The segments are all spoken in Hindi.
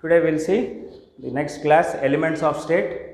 Today we'll see the next class, elements of state.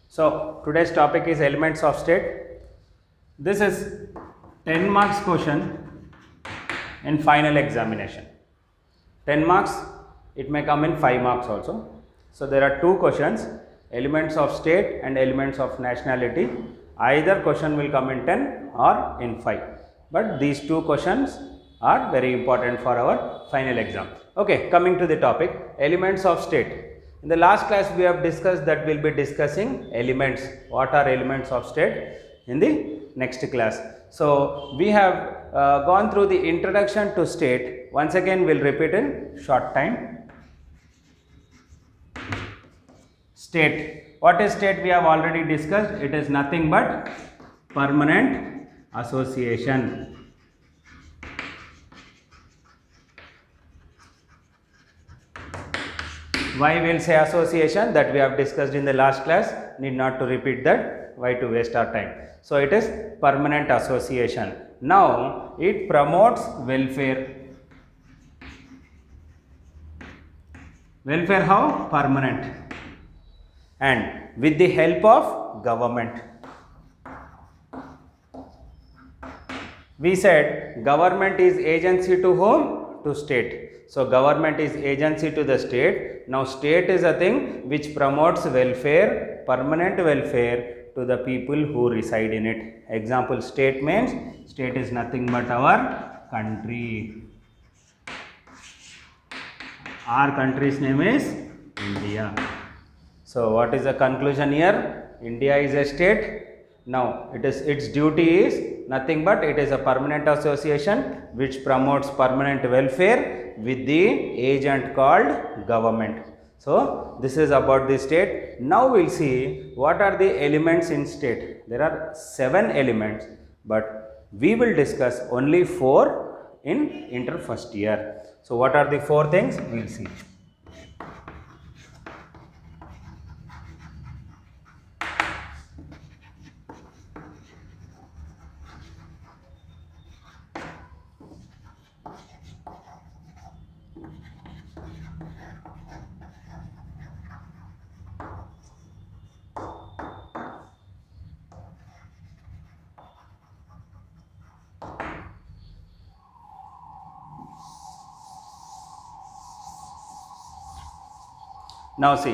So today's topic is elements of state. This is 10 marks question in final examination. 10 marks, it may come in 5 marks also. So there are two questions, elements of state and elements of nationality. Either question will come in 10 or in 5. But these two questions are very important for our final exam. Okay, coming to the topic, elements of state. In the last class we have discussed that we will be discussing elements. What are elements of state in the next class. So we have gone through the introduction to state. Once again we will repeat in short time. State. What is state? We have already discussed. It is nothing but permanent association. Why we will say association? That we have discussed in the last class. Need not to repeat that. Why to waste our time? So it is permanent association. Now it promotes welfare. Welfare how? Permanent. And with the help of government. We said government is agency to whom? To state. So government is agency to the state. Now state is a thing which promotes welfare, permanent welfare to the people who reside in it. Example, state means state is nothing but our country. Our country's name is India. So what is the conclusion here? India is a state. Now its duty is nothing but it is a permanent association which promotes permanent welfare with the agent called government. So this is about the state. Now we will see what are the elements in state. There are 7 elements, but we will discuss only 4 in inter first year. So what are the 4 things? We will see. Now see,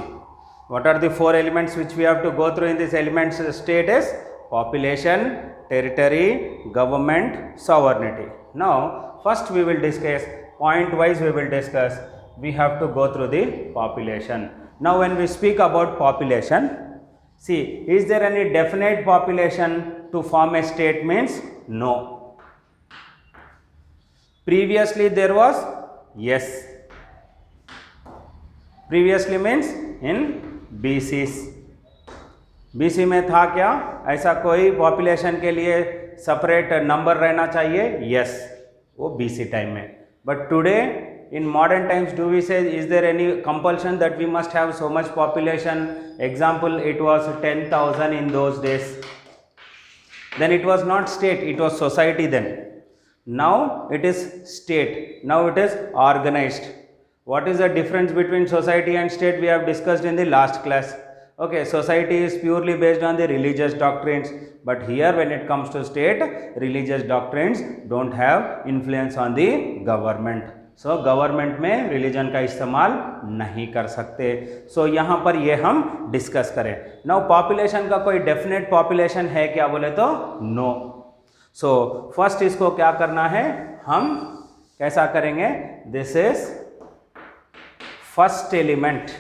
what are the 4 elements which we have to go through in this elements state is population, territory, government, sovereignty. Now first we will discuss, point wise we will discuss, we have to go through the population. Now when we speak about population, see, is there any definite population to form a state means? No. Previously there was? Yes. Previously means in BCs. BC में था क्या? ऐसा कोई पॉपुलेशन के लिए सेपरेट नंबर रहना चाहिए? यस, वो BC टाइम में. But today in modern times do we say is there any compulsion that we must have so much population? Example, it was 10,000 in those days. Then it was not state, it was society then. Now it is state. Now it is organised. What is the difference between society and state? We have discussed in the last class. Okay, society is purely based on the religious doctrines, but here when it comes to state, religious doctrines don't have influence on the government. So government में religion का इस्तेमाल नहीं कर सकते. So यहाँ पर ये हम discuss करें. Now population का कोई definite population है क्या बोले तो? No. So first इसको क्या करना है? हम कैसा करेंगे? This is first element.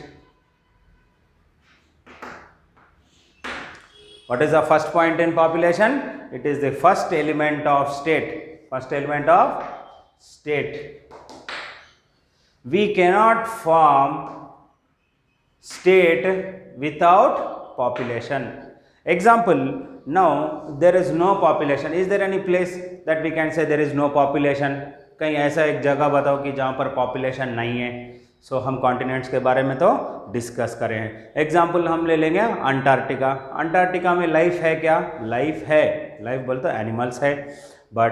What is the first point in population? It is the first element of state. First element of state. We cannot form state without population. Example, now there is no population. Is there any place that we can say there is no population? कहीं ऐसा एक जगह बताओ कि जहाँ पर पॉपुलेशन नहीं है. सो हम कॉन्टिनेंट्स के बारे में तो डिस्कस करें हैं। एग्जाम्पल हम ले लेंगे अंटार्कटिका। अंटार्कटिका में लाइफ है क्या? लाइफ है, लाइफ बोलते तो एनिमल्स है, बट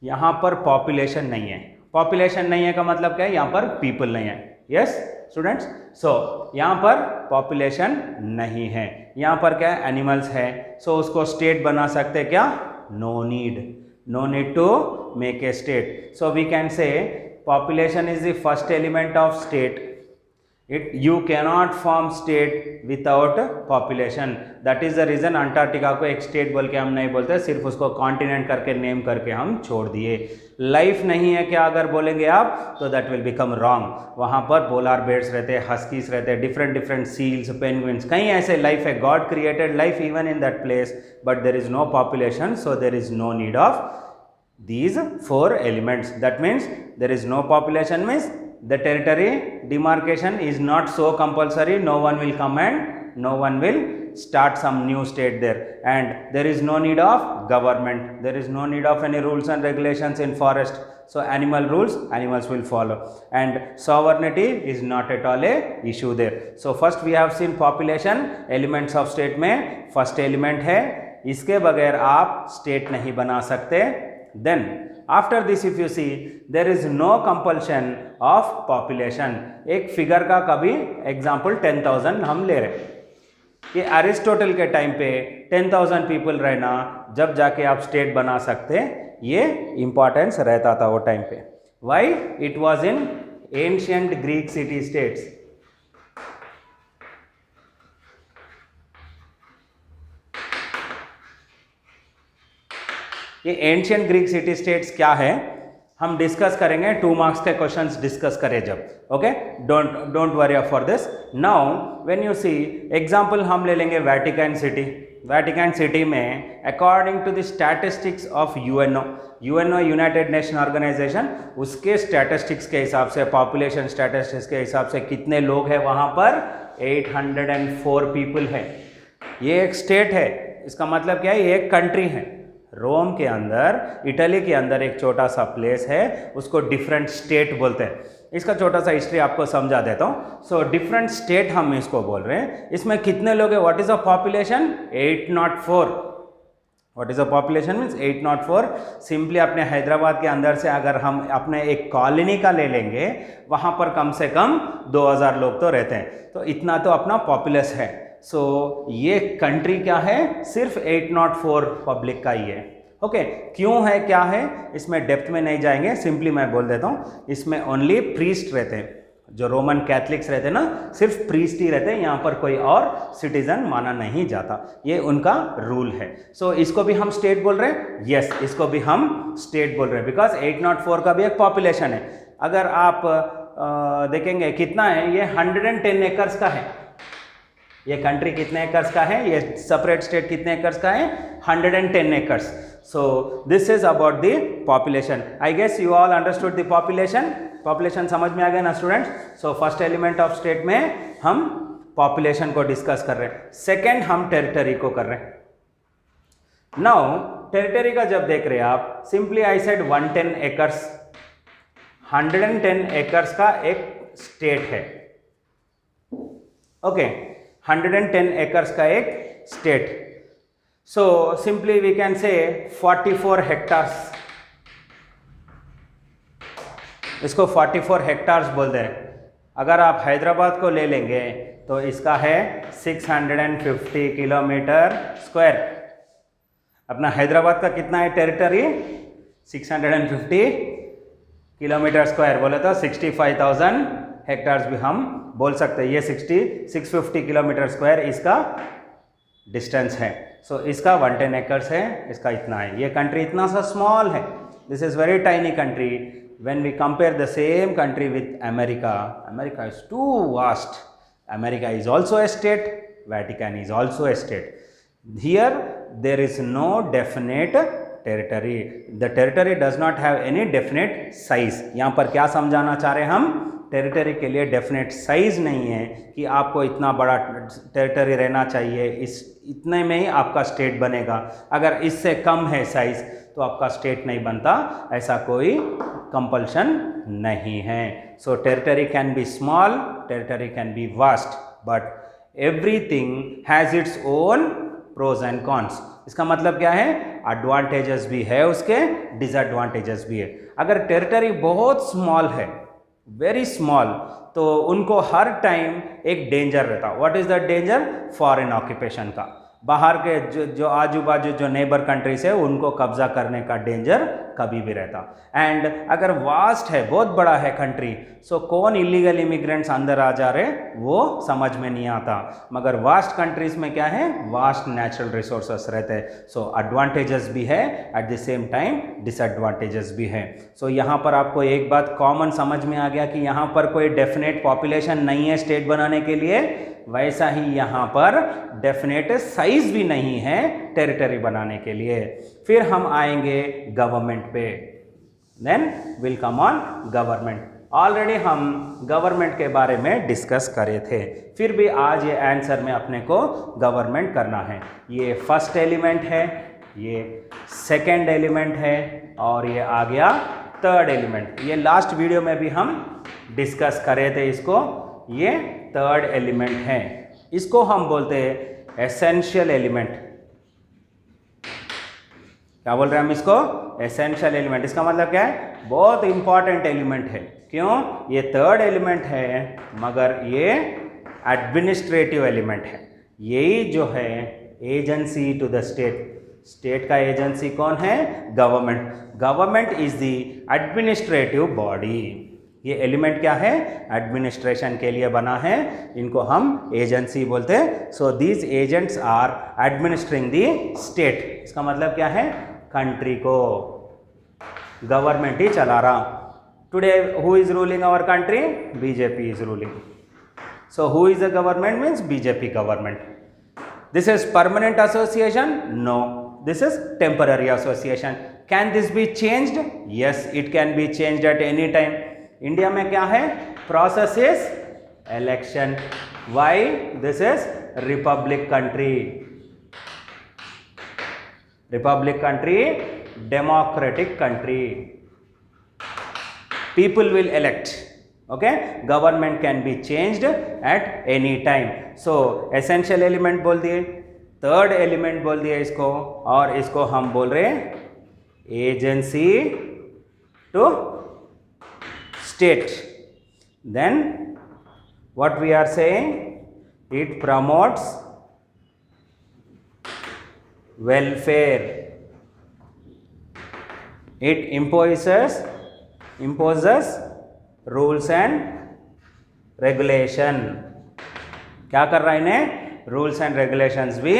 यहाँ पर पॉपुलेशन नहीं है। पॉपुलेशन नहीं है का मतलब क्या है? यहाँ पर पीपल नहीं है। यस स्टूडेंट्स, सो यहाँ पर पॉपुलेशन नहीं है, यहाँ पर क्या है? एनिमल्स है। सो उसको स्टेट बना सकते क्या? No need to make a state. So we can say population is the first element of state. You cannot form state without population. That is the reason Antarctica को एक स्टेट बोल के हम नहीं बोलते, सिर्फ उसको कॉन्टिनेंट करके नेम करके हम छोड़ दिए। लाइफ नहीं है क्या अगर बोलेंगे आप, तो दैट विल बिकम रॉन्ग। वहाँ पर पोलर बेयर्स रहते हैं, हस्कीज रहते हैं, डिफरेंट सील्स, पेंगुइन्स, कहीं ऐसे लाइफ है। God created life even in that place, but there is no population, so there is no need of these 4 elements. That means there is no population, means the territory demarcation is not so compulsory. No one will come and no one will start some new state there, and there is no need of government. There is no need of any rules and regulations in forest. So animal rules, animals will follow, and sovereignty is not at all a issue there. So first we have seen population elements of state में first element है, इसके बगैर आप state नहीं बना सकते। Then after this if you see there is no compulsion of population. एक फिगर का कभी एग्जाम्पल 10,000 हम ले रहे, ये अरिस्टोटल के टाइम पे 10,000 पीपल रहना जब जाके आप स्टेट बना सकते, ये इंपॉर्टेंस रहता था वो टाइम पे। Why? It was in ancient Greek city states. ये एंशिएंट ग्रीक सिटी स्टेट्स क्या है हम डिस्कस करेंगे, 2 मार्क्स के क्वेश्चंस डिस्कस करें जब। Okay, don't worry for this. Now when you see example हम ले लेंगे वेटिकन सिटी। वेटिकन सिटी में according to the statistics of UNO United Nation Organization, उसके स्टैटिस्टिक्स के हिसाब से, पॉपुलेशन स्टैटिस्टिक्स के हिसाब से कितने लोग हैं वहाँ पर? 804 पीपल है। ये एक स्टेट है, इसका मतलब क्या है? ये एक कंट्री है। रोम के अंदर, इटली के अंदर एक छोटा सा प्लेस है, उसको डिफरेंट स्टेट बोलते हैं। इसका छोटा सा हिस्ट्री आपको समझा देता हूँ। सो डिफरेंट स्टेट हम इसको बोल रहे हैं। इसमें कितने लोग हैं? What is a population? 804। What is a population means 804। Simply अपने हैदराबाद के अंदर से अगर हम अपने एक कॉलोनी का ले लेंगे, वहाँ पर कम से कम 2000 लोग तो रहते हैं, तो इतना तो अपना पॉपुलस है। सो ये कंट्री क्या है? सिर्फ 804 पब्लिक का ही है। ओके, क्यों है, क्या है, इसमें डेप्थ में नहीं जाएंगे, सिंपली मैं बोल देता हूँ। इसमें ओनली प्रीस्ट रहते हैं, जो रोमन कैथलिक्स रहते हैं ना, सिर्फ प्रीस्ट ही रहते हैं, यहाँ पर कोई और सिटीजन माना नहीं जाता, ये उनका रूल है। सो इसको भी हम स्टेट बोल रहे हैं। यस, इसको भी हम स्टेट बोल रहे हैं, बिकॉज 804 का भी एक पॉपुलेशन है। अगर आप देखेंगे कितना है, ये 110 एकर्स का है। ये कंट्री कितने एकर्स का है? ये सेपरेट स्टेट कितने एकर्स का है? 110 acres. So this is about the population. I guess you all understood the population. Population समझ में आ गया ना students? So first element of state में हम पॉपुलेशन को डिस्कस कर रहे हैं। सेकेंड हम टेरिटरी को कर रहे हैं। नाउ टेरिटरी का जब देख रहे हैं आप, simply I said 110 acres, 110 acres का एक स्टेट है। ओके, 110 एकर्स का एक state. So simply we can say 44 हेक्टार्स, इसको 44 हेक्टार्स बोलते हैं। अगर आप हैदराबाद को ले लेंगे तो इसका है 650 किलोमीटर स्क्वायर। अपना हैदराबाद का कितना है टेरिटरी? 650 किलोमीटर स्क्वायर, बोले तो 65,000 हेक्टार्स भी हम बोल सकते हैं। ये 650 किलोमीटर स्क्वायर इसका डिस्टेंस है। सो इसका 110 एकर्स है, इसका इतना है। ये कंट्री इतना सा स्मॉल है, this is very tiny country. When we compare the same country with America, America is too vast. America is also a state, Vatican is also a state. Here there is no definite territory, the territory does not have any definite size. यहाँ पर क्या समझाना चाह रहे हैं हम? टेरिटरी के लिए डेफिनेट साइज नहीं है कि आपको इतना बड़ा टेरिटरी रहना चाहिए, इस इतने में ही आपका स्टेट बनेगा। अगर इससे कम है साइज तो आपका स्टेट नहीं बनता, ऐसा कोई कंपल्शन नहीं है। So territory can be small, territory can be vast, but everything has its own pros and cons. इसका मतलब क्या है, एडवांटेजेस भी है उसके, डिसएडवांटेजेस भी है। अगर टेरिटरी बहुत स्मॉल है, वेरी स्मॉल, तो उनको हर टाइम एक डेंजर रहता। What is the danger? Foreign occupation का, बाहर के जो आजू बाजू जो नेबर कंट्रीज है उनको कब्जा करने का डेंजर कभी भी रहता। एंड अगर वास्ट है, बहुत बड़ा है कंट्री, सो कौन इलीगल इमिग्रेंट्स अंदर आ जा रहे वो समझ में नहीं आता। मगर वास्ट कंट्रीज में क्या है, वास्ट नेचुरल रिसोर्सेस रहते हैं। सो एडवांटेजेस भी है, at the same time disadvantages भी है। सो यहाँ पर आपको एक बात कॉमन समझ में आ गया कि यहाँ पर कोई डेफिनेट पॉपुलेशन नहीं है स्टेट बनाने के लिए, वैसा ही यहाँ पर डेफिनेट साइज भी नहीं है टेरिटरी बनाने के लिए। फिर हम आएंगे गवर्नमेंट पे, then will come on government. Already हम गवर्नमेंट के बारे में डिस्कस करे थे, फिर भी आज ये आंसर में अपने को गवर्नमेंट करना है। ये फर्स्ट एलिमेंट है, ये सेकेंड एलिमेंट है, और ये आ गया थर्ड एलिमेंट। ये लास्ट वीडियो में भी हम डिस्कस करे थे इसको, ये थर्ड एलिमेंट है। इसको हम बोलते हैं एसेंशियल एलिमेंट। क्या बोल रहे हैं हम इसको? Essential element. इसका मतलब क्या है, बहुत इंपॉर्टेंट एलिमेंट है। क्यों? ये थर्ड एलिमेंट है, मगर ये एडमिनिस्ट्रेटिव एलिमेंट है। यही जो है agency to the state. State का एजेंसी कौन है? Government. Government is the administrative body. ये एलिमेंट क्या है? एडमिनिस्ट्रेशन के लिए बना है, इनको हम एजेंसी बोलते हैं। So these agents are administering the state. इसका मतलब क्या है, कंट्री को गवर्नमेंट ही चला रहा। Today who is ruling our country? BJP is ruling. So who is the government? Means BJP government. This is permanent association? No, this is temporary association. Can this be changed? Yes, it can be changed at any time. India में क्या है? Process is election. Why? This is republic country. Republic country, democratic country. People will elect. Okay, government can be changed at any time. So essential element बोल दिए, थर्ड एलिमेंट बोल दिए इसको, और इसको हम बोल रहे हैं agency to state. Then what we are saying, it promotes welfare, it imposes rules and regulation. क्या कर रहा है इन्हें? रूल्स एंड रेगुलेशंस भी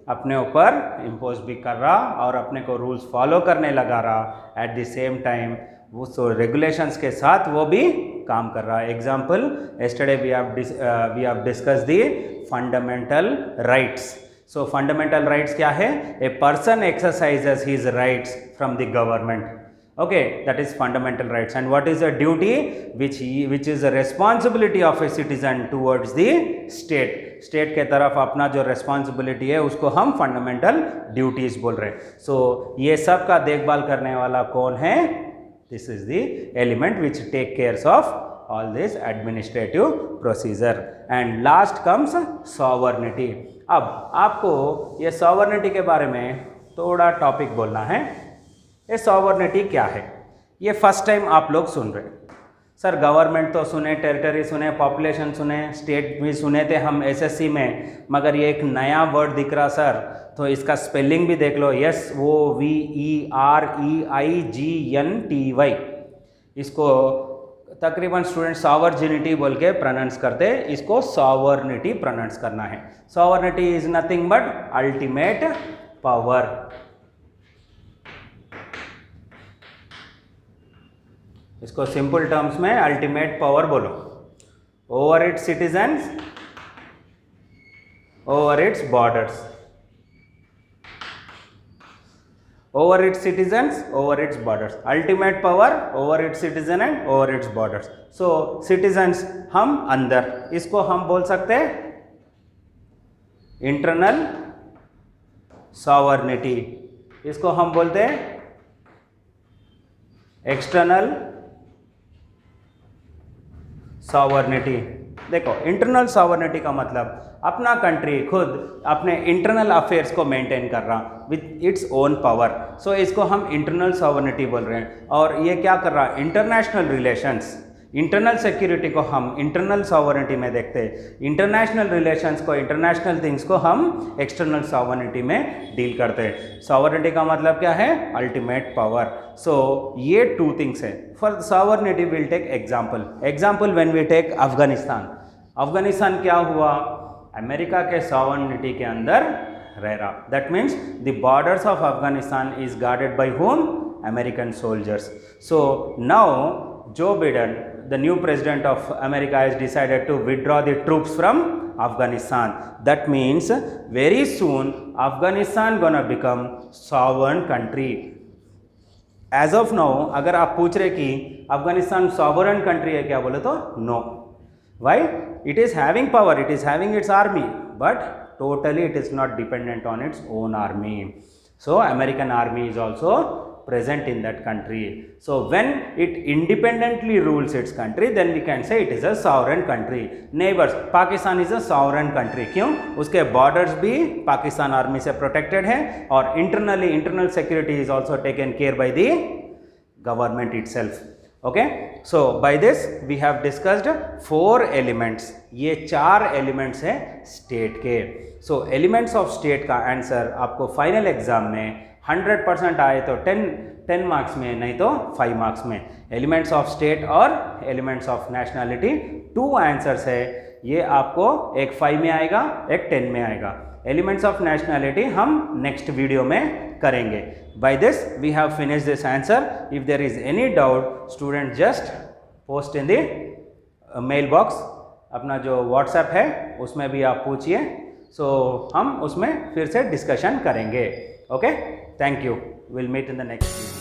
अपने ऊपर इम्पोज भी कर रहा और अपने को रूल्स फॉलो करने लगा रहा। एट द सेम टाइम वो रेगुलेशंस के साथ वो भी काम कर रहा है। Example, yesterday we have discussed the fundamental rights. So fundamental rights क्या है? A person exercises his rights from the government. Okay, that is fundamental rights. And what is a duty? Which is a responsibility of a citizen towards the state. State के तरफ अपना जो रिस्पॉन्सिबिलिटी है उसको हम फंडामेंटल ड्यूटीज बोल रहे हैं। सो ये सब का देखभाल करने वाला कौन है? This is the element which take cares of all this administrative procedure. And last comes sovereignty. अब आपको ये सॉवर्निटी के बारे में थोड़ा टॉपिक बोलना है। ये सॉवर्निटी क्या है? ये फर्स्ट टाइम आप लोग सुन रहे हैं। सर गवर्नमेंट तो सुने, टेरिटरी सुने, पॉपुलेशन सुने, स्टेट भी सुने थे हम एसएससी में, मगर ये एक नया वर्ड दिख रहा सर, तो इसका स्पेलिंग भी देख लो। SOVEREIGNTY। इसको तकरीबन स्टूडेंट सॉवर्जिनिटी बोल के प्रोनाउंस करते, इसको सॉवर्निटी प्रोनाउंस करना है। Sovereignty is nothing but ultimate power. इसको सिंपल टर्म्स में अल्टीमेट पावर बोलो। Over it's citizens, over it's borders. over its citizens, over its borders. Ultimate power over its citizen and over its borders. So citizens हम अंदर, इसको हम बोल सकते हैं इंटरनल सॉवर्निटी, इसको हम बोलते हैं एक्सटर्नल सॉवर्निटी। देखो इंटरनल सॉवर्निटी का मतलब अपना कंट्री खुद अपने इंटरनल अफेयर्स को मेंटेन कर रहा विथ इट्स ओन पावर, सो इसको हम इंटरनल सॉवर्निटी बोल रहे हैं। और ये क्या कर रहा है, इंटरनेशनल रिलेशंस, इंटरनल सिक्योरिटी को हम इंटरनल सॉवर्निटी में देखते हैं, इंटरनेशनल रिलेशंस को, इंटरनेशनल थिंग्स को हम एक्सटर्नल सॉवर्निटी में डील करते हैं। सॉवर्निटी का मतलब क्या है, अल्टीमेट पावर। सो ये टू थिंग्स है। For sovereignty will take example when we take Afghanistan. Afghanistan क्या हुआ, अमेरिका के सॉवर्निटी के अंदर रह रहा। That means the borders of Afghanistan is guarded by whom, American soldiers. So now Joe Biden, the new president of America, has decided to withdraw the troops from Afghanistan. That means very soon Afghanistan gonna become sovereign country. As of now, अगर आप पूछ रहे कि अफगानिस्तान sovereign country है क्या, बोले तो no. Why? It is having power, it is having its army, but totally it is not dependent on its own army. So American army is also present in that country. So when it independently rules its country, then we can say it is a sovereign country. Neighbors, Pakistan is a sovereign country. क्यों? उसके borders भी पाकिस्तान आर्मी से protected है और internally internal security is also taken care by the government itself. Okay, so by this we have discussed 4 elements. ये 4 elements है state के. So elements of state का आंसर आपको फाइनल एग्जाम में 100% आए तो 10 मार्क्स में, नहीं तो 5 मार्क्स में। एलिमेंट्स ऑफ स्टेट और एलिमेंट्स ऑफ नेशनैलिटी 2 आंसर्स है। ये आपको एक 5 में आएगा, एक 10 में आएगा। एलिमेंट्स ऑफ नेशनैलिटी हम नेक्स्ट वीडियो में करेंगे। By this we have finish this answer. If there is any doubt, student just post in the mail box. अपना जो व्हाट्सएप है उसमें भी आप पूछिए, सो हम उसमें फिर से डिस्कशन करेंगे। Okay, thank you. We'll meet in the next video.